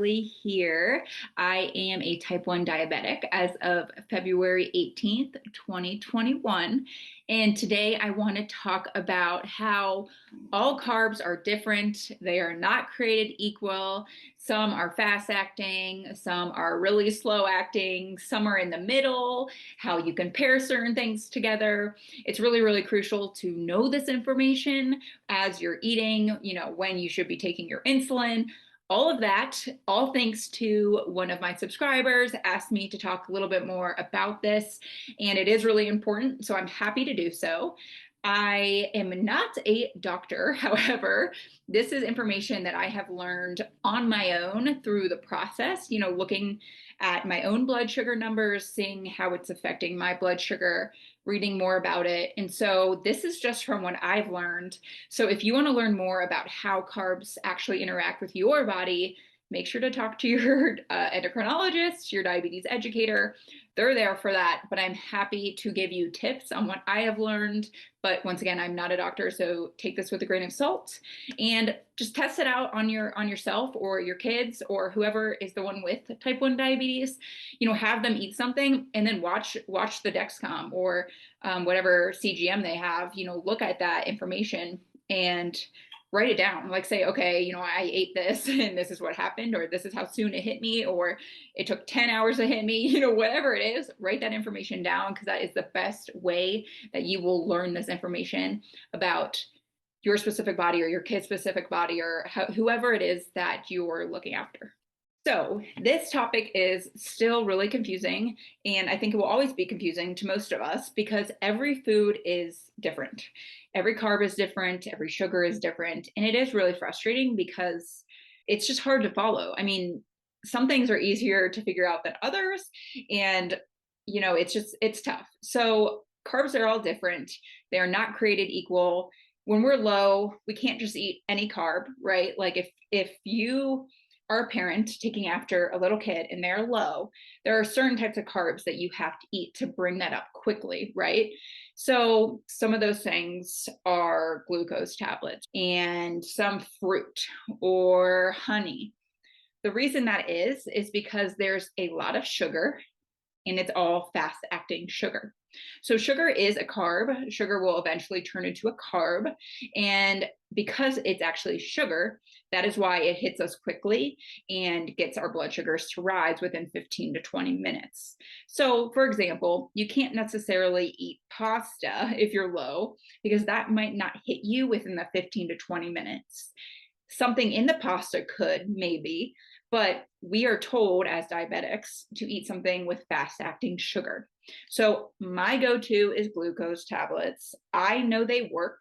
officially here. I am a type 1 diabetic as of February 18th, 2021. And today I want to talk about how all carbs are different. They are not created equal. Some are fast acting, some are really slow acting, some are in the middle, how you compare certain things together. It's really, really crucial to know this information as you're eating, when you should be taking your insulin, all of that, all thanks to one of my subscribers asked me to talk a little bit more about this, and it is really important, so I'm happy to do so. I am not a doctor, however, this is information that I have learned on my own through the process, looking at my own blood sugar numbers, seeing how it's affecting my blood sugar, reading more about it. And so this is just from what I've learned. So if you want to learn more about how carbs actually interact with your body, make sure to talk to your endocrinologist, your diabetes educator. They're there for that, but I'm happy to give you tips on what I have learned. But once again, I'm not a doctor, so take this with a grain of salt and just test it out on yourself or your kids or whoever is the one with type 1 diabetes. Have them eat something and then watch the Dexcom or whatever CGM they have. Look at that information and write it down. Like say, okay, I ate this and this is what happened, or this is how soon it hit me, or it took 10 hours to hit me, whatever it is, write that information down, because that is the best way that you will learn this information about your specific body or your kid's specific body or whoever it is that you're looking after. So this topic is still really confusing, and I think it will always be confusing to most of us because every food is different. Every carb is different, every sugar is different, and it is really frustrating because it's just hard to follow. I mean, some things are easier to figure out than others, and it's tough. So carbs are all different. They are not created equal. When we're low, we can't just eat any carb, right? Like if you are a parent taking after a little kid and they're low, there are certain types of carbs that you have to eat to bring that up quickly, right? So some of those things are glucose tablets and some fruit or honey. The reason that is because there's a lot of sugar and it's all fast acting sugar. So sugar is a carb. Sugar will eventually turn into a carb. And because it's actually sugar, that is why it hits us quickly and gets our blood sugars to rise within 15 to 20 minutes. So for example, you can't necessarily eat pasta if you're low because that might not hit you within the 15 to 20 minutes. Something in the pasta could, maybe, but we are told as diabetics to eat something with fast-acting sugar. So my go-to is glucose tablets. I know they work,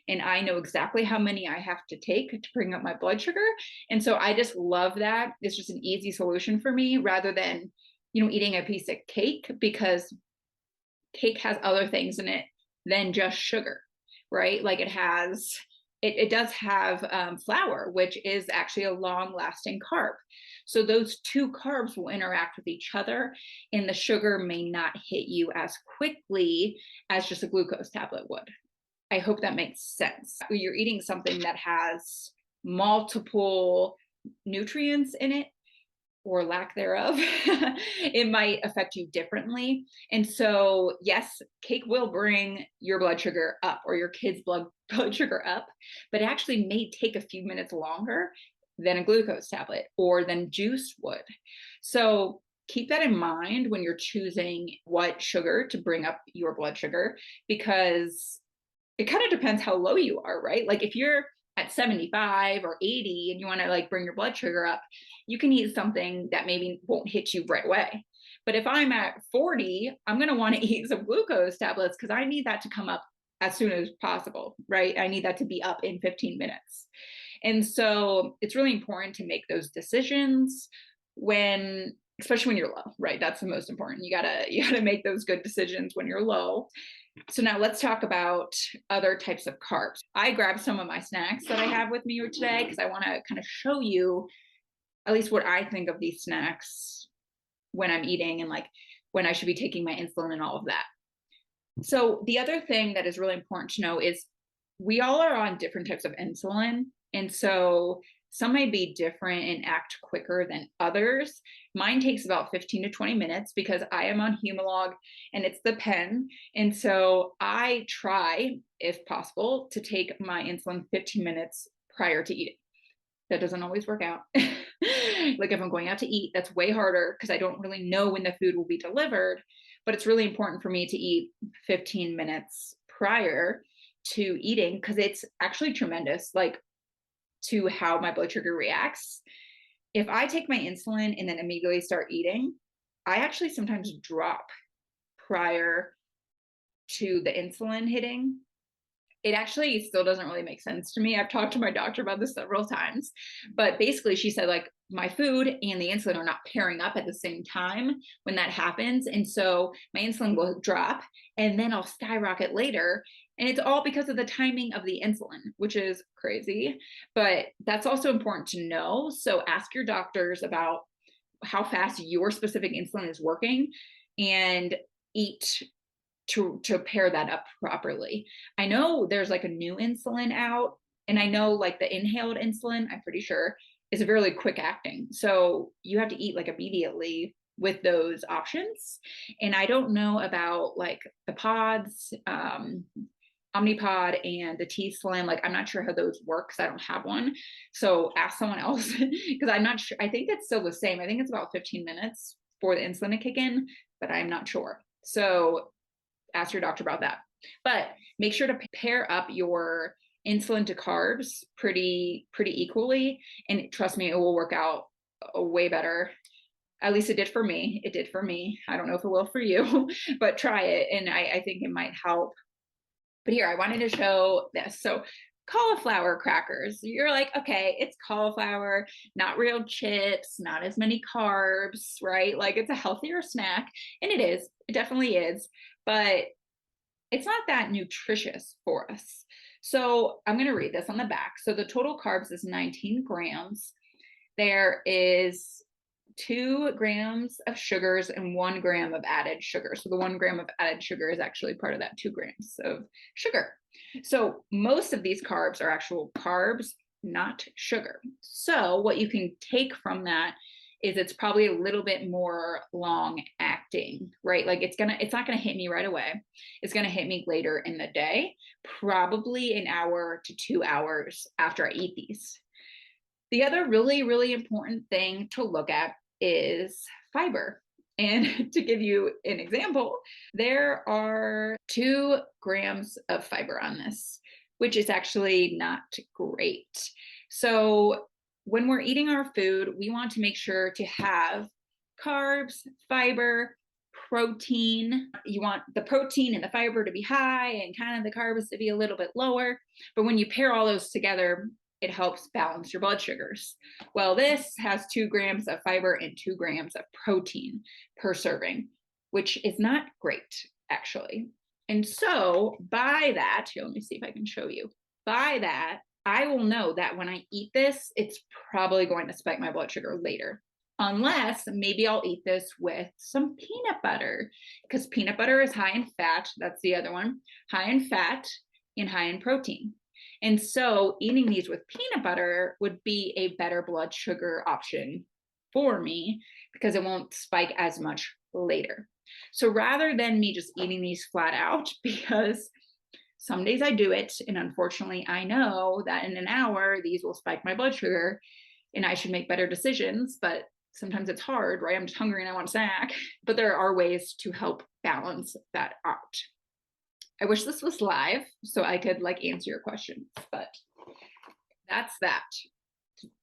and I know exactly how many I have to take to bring up my blood sugar. And so I just love that. It's just an easy solution for me rather than, eating a piece of cake, because cake has other things in it than just sugar, right? Like it does have flour, which is actually a long-lasting carb. So those two carbs will interact with each other, and the sugar may not hit you as quickly as just a glucose tablet would. I hope that makes sense. You're eating something that has multiple nutrients in it, or lack thereof, it might affect you differently. And so, yes, cake will bring your blood sugar up or your kid's blood sugar up, but it actually may take a few minutes longer than a glucose tablet or than juice would. So keep that in mind when you're choosing what sugar to bring up your blood sugar, because it kind of depends how low you are, right? Like if you're at 75 or 80 and you want to bring your blood sugar up, you can eat something that maybe won't hit you right away. But if I'm at 40, I'm going to want to eat some glucose tablets because I need that to come up as soon as possible, right? I need that to be up in 15 minutes. And so it's really important to make those decisions especially when you're low, right? That's the most important. You gotta make those good decisions when you're low. So now let's talk about other types of carbs. I grabbed some of my snacks that I have with me today because I want to kind of show you at least what I think of these snacks when I'm eating and when I should be taking my insulin and all of that. So the other thing that is really important to know is we all are on different types of insulin. And so Some may be different and act quicker than others. Mine takes about 15 to 20 minutes because I am on Humalog and it's the pen. And so I try, if possible, to take my insulin 15 minutes prior to eating. That doesn't always work out. Like if I'm going out to eat, that's way harder because I don't really know when the food will be delivered. But it's really important for me to eat 15 minutes prior to eating because it's actually tremendous, like to how my blood sugar reacts. If I take my insulin and then immediately start eating, I actually sometimes drop prior to the insulin hitting. It actually still doesn't really make sense to me. I've talked to my doctor about this several times, but basically she said like my food and the insulin are not pairing up at the same time when that happens. And so my insulin will drop and then I'll skyrocket later. And it's all because of the timing of the insulin, which is crazy, but that's also important to know. So ask your doctors about how fast your specific insulin is working and eat to pair that up properly. I know there's like a new insulin out, and I know like the inhaled insulin, I'm pretty sure, is a really quick acting. So you have to eat like immediately with those options. And I don't know about like the pods, Omnipod and the T Slim. Like I'm not sure how those work because I don't have one. So ask someone else because I'm not sure. I think it's still the same. I think it's about 15 minutes for the insulin to kick in, but I'm not sure. So ask your doctor about that. But make sure to pair up your insulin to carbs pretty equally. And trust me, it will work out way better. At least it did for me. It did for me. I don't know if it will for you, but try it. And I think it might help. But here, I wanted to show this. So cauliflower crackers. You're like, okay, it's cauliflower, not real chips, not as many carbs, right? Like it's a healthier snack. And it is, it definitely is, but it's not that nutritious for us. So I'm going to read this on the back. So the total carbs is 19 grams. There is 2 grams of sugars and 1 gram of added sugar. So the 1 gram of added sugar is actually part of that 2 grams of sugar. So most of these carbs are actual carbs, not sugar. So what you can take from that is it's probably a little bit more long acting, right? Like it's not gonna hit me right away. It's gonna hit me later in the day, probably an hour to 2 hours after I eat these. The other really important thing to look at is fiber. And to give you an example, there are 2 grams of fiber on this, which is actually not great. So when we're eating our food, we want to make sure to have carbs, fiber, protein. You want the protein and the fiber to be high and kind of the carbs to be a little bit lower. But when you pair all those together, it helps balance your blood sugars. Well, this has 2 grams of fiber and 2 grams of protein per serving, which is not great, actually. And so by that, here, let me see if I can show you. By that, I will know that when I eat this, it's probably going to spike my blood sugar later. Unless maybe I'll eat this with some peanut butter, because peanut butter is high in fat. That's the other one, high in fat and high in protein. And so eating these with peanut butter would be a better blood sugar option for me because it won't spike as much later. So rather than me just eating these flat out, because some days I do it, and unfortunately I know that in an hour, these will spike my blood sugar and I should make better decisions, but sometimes it's hard, right? I'm just hungry and I want a snack, but there are ways to help balance that out. I wish this was live so I could like answer your questions, but that's that.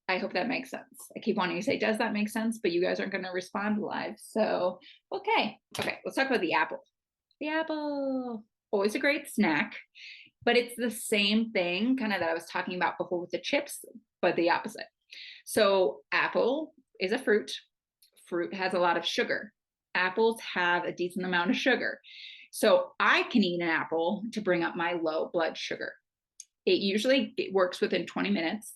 I hope that makes sense. I keep wanting to say, does that make sense? But you guys aren't going to respond live. So, okay, let's talk about the apple. The apple, always a great snack, but it's the same thing kind of that I was talking about before with the chips, but the opposite. So apple is a fruit. Fruit has a lot of sugar. Apples have a decent amount of sugar. So I can eat an apple to bring up my low blood sugar. It works within 20 minutes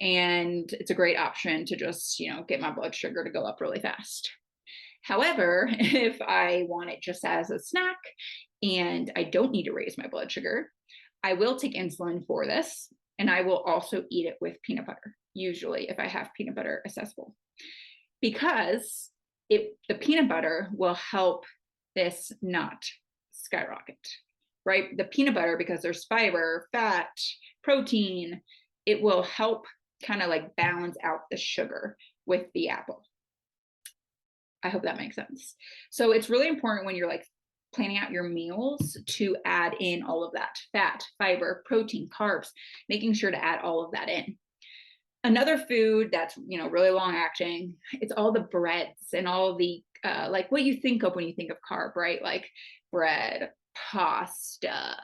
and it's a great option to just, get my blood sugar to go up really fast. However, if I want it just as a snack and I don't need to raise my blood sugar, I will take insulin for this and I will also eat it with peanut butter. usually if I have peanut butter accessible, because the peanut butter will help this not skyrocket, right? The peanut butter, because there's fiber, fat, protein, it will help kind of like balance out the sugar with the apple. I hope that makes sense. So it's really important when you're like planning out your meals to add in all of that fat, fiber, protein, carbs, making sure to add all of that in. Another food that's, really long acting, it's all the breads and all the like what you think of when you think of carb, right? Like bread, pasta,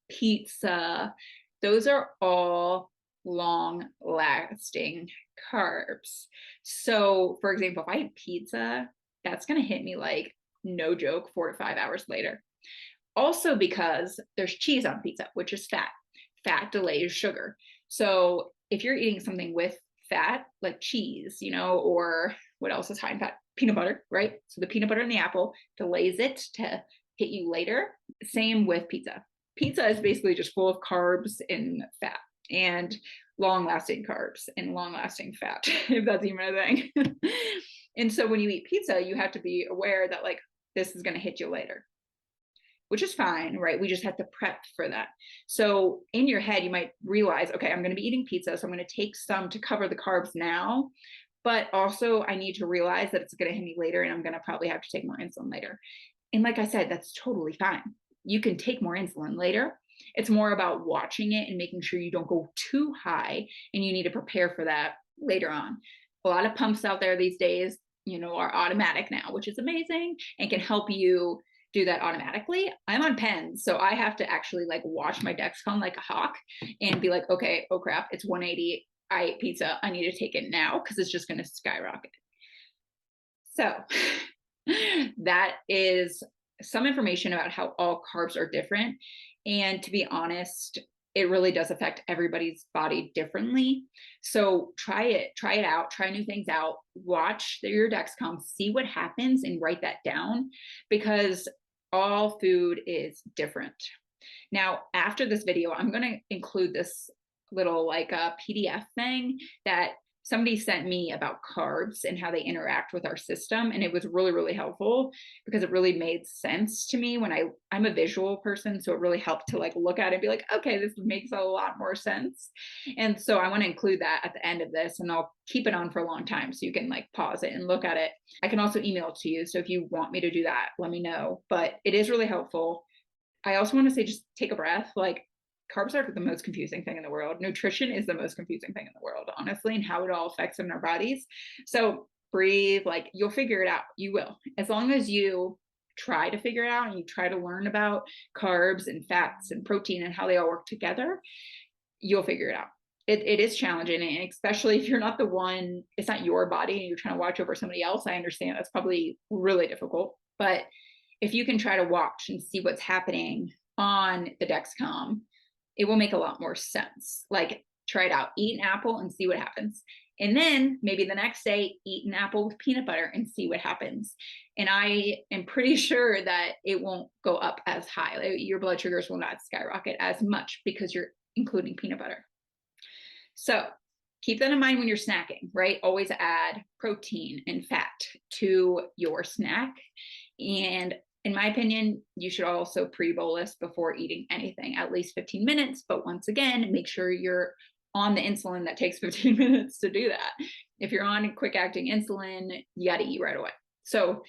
pizza. Those are all long lasting carbs. So for example, if I eat pizza, that's going to hit me like, no joke, 4 to 5 hours later. Also because there's cheese on pizza, which is fat. Fat delays sugar. So if you're eating something with fat, like cheese, or what else is high in fat? Peanut butter, right? So the peanut butter in the apple delays it to hit you later. Same with pizza. Pizza is basically just full of carbs and fat, and long-lasting carbs and long-lasting fat, if that's even a thing. And so when you eat pizza, you have to be aware that like this is going to hit you later, which is fine, right? We just have to prep for that. So in your head, you might realize, okay, I'm going to be eating pizza, so I'm going to take some to cover the carbs now, but also I need to realize that it's going to hit me later and I'm going to probably have to take more insulin later. And like I said, that's totally fine. You can take more insulin later. It's more about watching it and making sure you don't go too high, and you need to prepare for that later on. A lot of pumps out there these days, are automatic now, which is amazing and can help you do that automatically. I'm on pens, so I have to actually like watch my Dexcom like a hawk and be like, okay, oh crap, it's 180. I ate pizza. I need to take it now because it's just going to skyrocket. So that is some information about how all carbs are different. And to be honest, it really does affect everybody's body differently. So try it out, try new things out, watch your Dexcom, see what happens and write that down, because all food is different. Now, after this video, I'm going to include this little like a PDF thing that somebody sent me about carbs and how they interact with our system. And it was really, really helpful because it really made sense to me when I'm a visual person. So it really helped to like look at it and be like, okay, this makes a lot more sense. And so I want to include that at the end of this, and I'll keep it on for a long time so you can like pause it and look at it. I can also email it to you. So if you want me to do that, let me know. But it is really helpful. I also want to say, just take a breath. Like, carbs are the most confusing thing in the world. Nutrition is the most confusing thing in the world, honestly, and how it all affects in our bodies. So breathe, like you'll figure it out. You will, as long as you try to figure it out and you try to learn about carbs and fats and protein and how they all work together, you'll figure it out. It is challenging, and especially if you're not the one, it's not your body and you're trying to watch over somebody else. I understand that's probably really difficult, but if you can try to watch and see what's happening on the Dexcom, it will make a lot more sense. Like, try it out, eat an apple and see what happens. And then maybe the next day, eat an apple with peanut butter and see what happens. And I am pretty sure that it won't go up as high. Like, your blood sugars will not skyrocket as much because you're including peanut butter. So keep that in mind when you're snacking, right? Always add protein and fat to your snack. And in my opinion, you should also pre-bolus before eating anything, at least 15 minutes. But once again, make sure you're on the insulin that takes 15 minutes to do that. If you're on quick acting insulin, you got to eat right away. So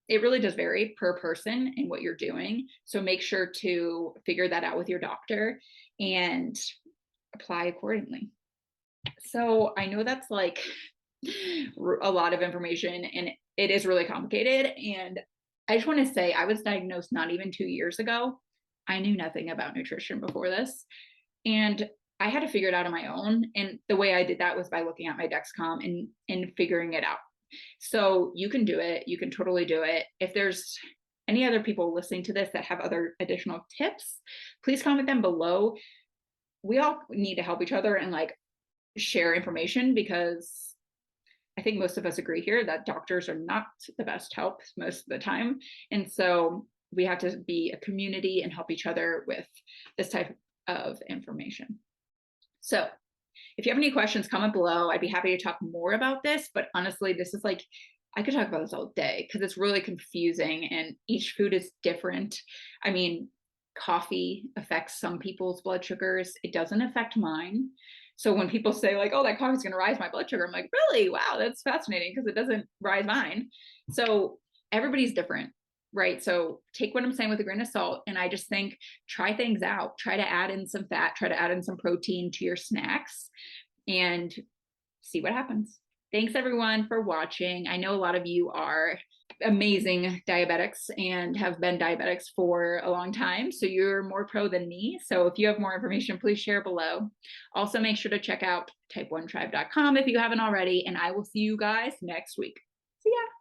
it really does vary per person and what you're doing. So make sure to figure that out with your doctor and apply accordingly. So I know that's like a lot of information, and it is really complicated. And I just want to say, I was diagnosed not even 2 years ago. I knew nothing about nutrition before this, and I had to figure it out on my own. And the way I did that was by looking at my Dexcom and figuring it out. So you can do it. You can totally do it. If there's any other people listening to this that have other additional tips, please comment them below. We all need to help each other and like share information, because I think most of us agree here that doctors are not the best help most of the time. And so we have to be a community and help each other with this type of information. So If you have any questions, comment below. I'd be happy to talk more about this, but honestly, this is like, I could talk about this all day because it's really confusing and each food is different. I mean, coffee affects some people's blood sugars. It doesn't affect mine. So when people say like, oh, that coffee's going to rise my blood sugar, I'm like, really? Wow, that's fascinating because it doesn't rise mine. So everybody's different, right? So take what I'm saying with a grain of salt. And I just think try things out, try to add in some fat, try to add in some protein to your snacks and see what happens. Thanks everyone for watching. I know a lot of you are amazing diabetics and have been diabetics for a long time, so you're more pro than me. So if you have more information, please share below. Also, make sure to check out type1tribe.com if you haven't already, and I will see you guys next week. See ya.